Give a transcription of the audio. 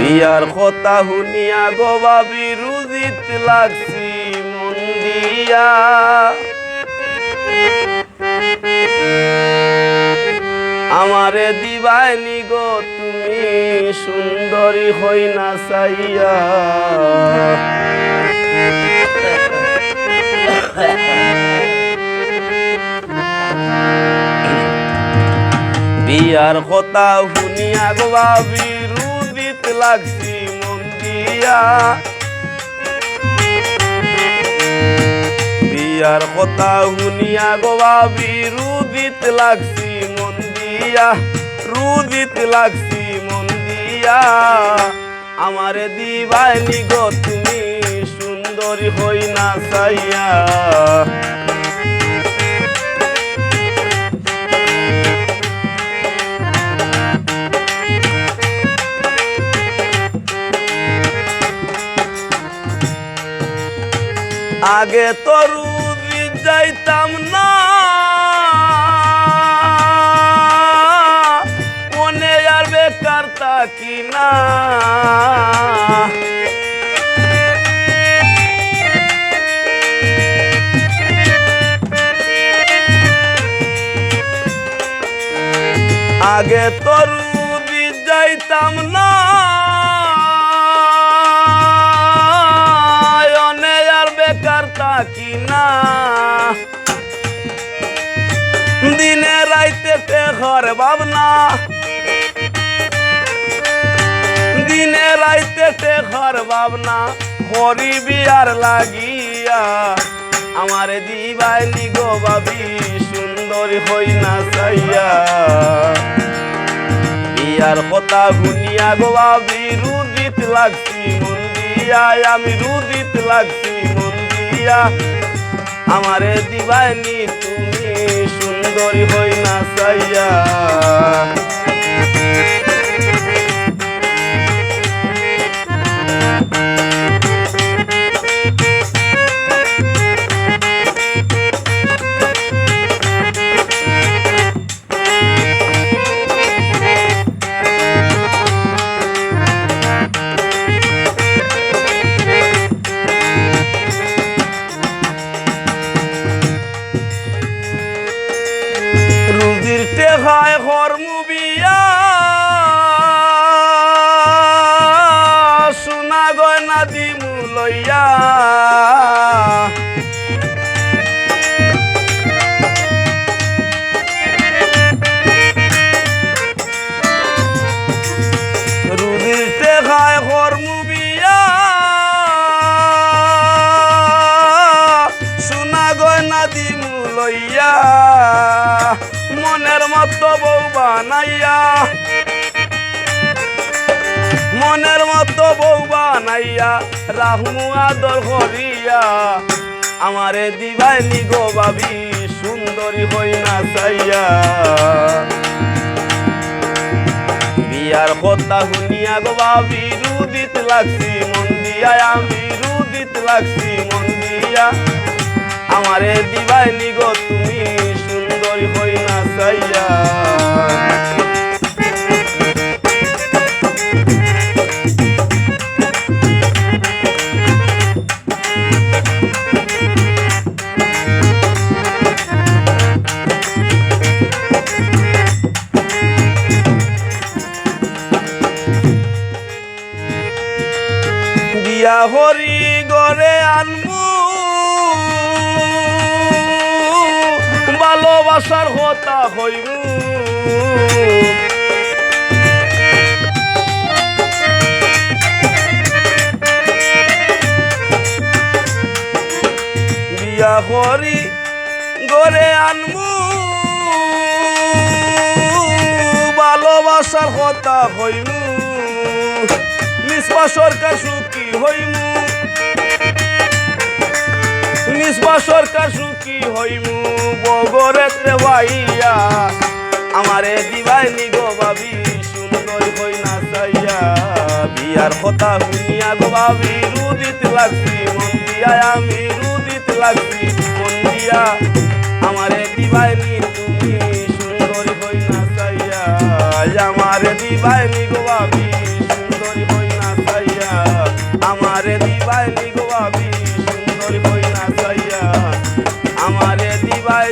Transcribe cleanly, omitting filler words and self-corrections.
বিয়ার কথা শুনিয়া গো ভাবি রুজিত লাগছি মন দিয়া। আমারে দিবাইনি গো তুমি সুন্দরী হই না চাইয়া। বিয়ার কথা শুনিয়া গো ভাবি রুজিত লাগছি মন দিয়া। বিয়ার কথা শুনিয়া গো ভাবি রুজিত লাগছি মন দিয়া, রুজিত লাগছি মন দিয়া। আমারে দিবাইনি গো তুমি সুন্দরী হই না চাইয়া। আগে তো রুজি যাইতাম না, মনে আর বেকার থাকি না। আগে তো রুজি যাইতাম না, থাকি না। দিনে রাইতে টেঘর ভাবনা, দিনে রাইতে টেঘর ভাবনা হরি বিয়ার লাগিয়া। আমারে দিবাইনি গো ভাবি সুন্দরী হই না চাইয়া। বিয়ার কথা শুনিয়া গো ভাবি রুজিত লাগছি মন দিয়া। আমি রুজিত লাগছি মন দিয়া। আমারে দিবাইনি তুমি সুন্দরী হই না চাইয়া। রুজির টেহায় হরমু বিয়া, সোনা গয়না দিমু লইয়া। রুজির টেহায় হরমু বিয়া, সোনা গয়না দিমু লইয়া। মনের মতো বউ বানাইয়া, মনের মতো বউ বানাইয়া রাহমু আদর করিয়া। আমারে দিবাইনি গো ভাবি সুন্দরী হই না চাইয়া। বিয়ার কথা শুনিয়া গো ভাবি রুজিত লাগছি মন দিয়া। আমি রুজিত লাগছি মন দিয়া। আমারে দিবাইনি গো তুমি সুন্দরী হই না চাইয়া। বিয়া হরি গরে আনমু, ভালোবাসার কথা হইমু। বিয়া হরি গরে আনমু, ভালোবাসার কথা হইমু। মিসবা সরকার সুখী হইমু, মিসবা সরকার সুখী হইমু বগরেতে ভাইয়া। আমারে দিবাইনি গো ভাবি সুন্দরী হই না চাইয়া। বিয়ার কথা শুনিয়া গো ভাবি রুজিত লাগছি মন দিয়া। আমি রুজিত লাগছি মন দিয়া। আমারে দিবাইনি তুমি সুন্দরী হই না চাইয়া। আমারে দিবাইনি গো ভাবি সুন্দরী হই না আমারে দিবাই নিগো ভাবি সুন্দর হই না চাইয়া আমারে দিবাই